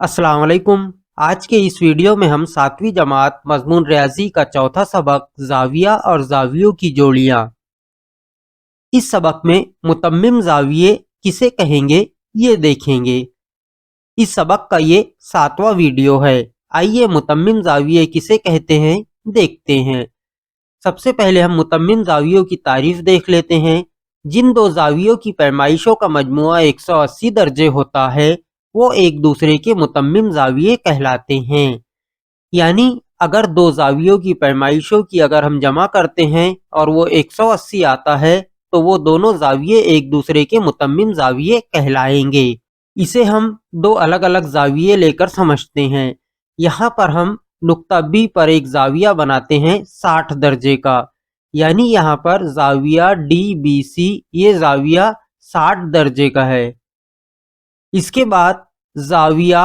अस्सलाम वालेकुम। आज के इस वीडियो में हम 7वीं जमात मजमून रियाजी का चौथा सबक जाविया और जावियों की जोड़ियां। इस सबक में मुतम्मिम जाविये किसे कहेंगे ये देखेंगे। इस सबक का ये 7वां वीडियो है। आइए मुतम्मिम जाविये किसे कहते हैं देखते हैं। सबसे पहले हम मुतम्मिम जावियों की तारीफ देख लेते हैं। जिन दो जावियों की पैमाइशों का मजमुआ 180 दर्जे होता है वो एक दूसरे के मुतम्मिम जाविये कहलाते हैं। यानी अगर दो जावियों की पैमाइशों की अगर हम जमा करते हैं और वो 180 आता है तो वो दोनों जाविये एक दूसरे के मुतम्मिम जाविये कहलाएंगे। इसे हम दो अलग अलग जाविये लेकर समझते हैं। यहाँ पर हम नुक्ता बी पर एक जाविया बनाते हैं 60 दर्जे का, यानी यहाँ पर जाविया डी बी सी ये जाविया 60 दर्जे का है। इसके बाद जाविया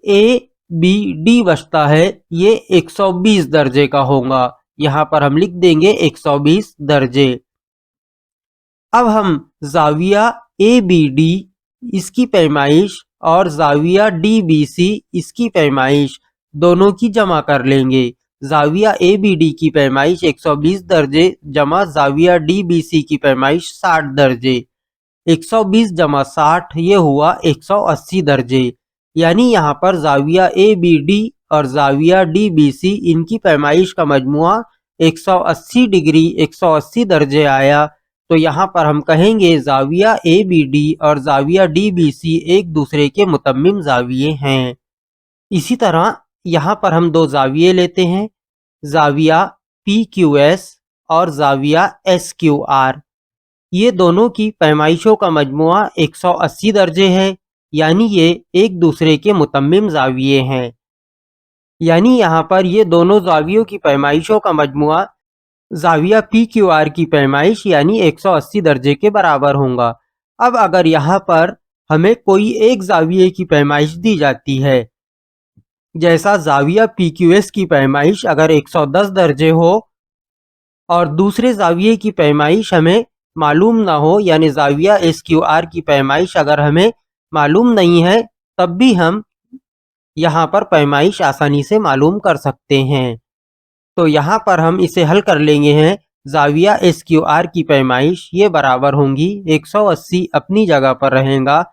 ए बी डी बचता है, ये 120 दर्जे का होगा। यहाँ पर हम लिख देंगे 120 दर्जे। अब हम जाविया ए बी डी इसकी पैमाइश और जाविया डी बी सी इसकी पैमाइश दोनों की जमा कर लेंगे। जाविया ए बी डी की पैमाइश 120 दर्जे जमा जाविया डी बी सी की पैमाइश 60 दर्जे। 120 जमा 60 ये हुआ 180 दर्जे। यानी यहाँ पर जाविया ए बी डी और जाविया डी बी सी इनकी पैमाइश का मजमुआ 180 डिग्री 180 दर्जे आया। तो यहाँ पर हम कहेंगे जाविया ए बी डी और जाविया डी बी सी एक दूसरे के मुतम्मिम जाविये हैं। इसी तरह यहाँ पर हम दो जाविये लेते हैं, जाविया पी क्यू एस और जाविया एस क्यू आर। ये दोनों की पैमाइशों का मजमुआ 180 दर्जे है, यानी ये एक दूसरे के मुतम्मिम जाविये हैं। यानी यहाँ पर ये दोनों जावियों की पैमाइशों का मजमुआ जाविया पी क्यू आर की पैमाइश यानी 180 दर्जे के बराबर होगा। अब अगर यहाँ पर हमें कोई एक जाविये की पैमाइश दी जाती है, जैसा जाविया पी क्यू एस की पैमाइश अगर 110 दर्जे हो और दूसरे जाविये की पैमाइश हमें मालूम ना हो, यानी जाविया एस क्यू आर की पैमाइश अगर हमें मालूम नहीं है, तब भी हम यहाँ पर पैमाइश आसानी से मालूम कर सकते हैं। तो यहाँ पर हम इसे हल कर लेंगे हैं। जाविया एस क्यू आर की पैमाइश ये बराबर होंगी 180 अपनी जगह पर रहेगा।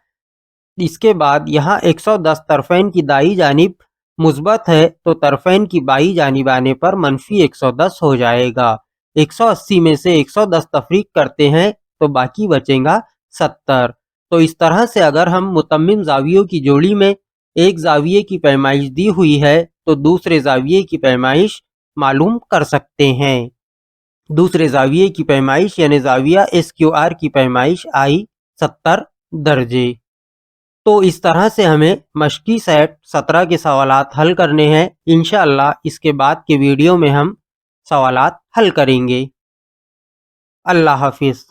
इसके बाद यहाँ 110 तरफैन की दाई जानिब मुस्बत है तो तरफैन की बाई जानिब आने पर मनफी 110 हो जाएगा। 180 में से 110 तफरीक करते हैं तो बाकी बचेगा 70। तो इस तरह से अगर हम मुतम्मिम जावियों की जोड़ी में एक जाविये की पैमाइश दी हुई है तो दूसरे जाविये की पैमाइश मालूम कर सकते हैं। दूसरे जाविये की पैमाइश यानी जाविया एस क्यू आर की पैमाइश आई 70 दर्जे। तो इस तरह से हमें मश्की सेट 17 के सवालात हल करने हैं। इंशाअल्लाह इसके बाद के वीडियो में हम सवालात हल करेंगे। अल्लाह हाफिज़।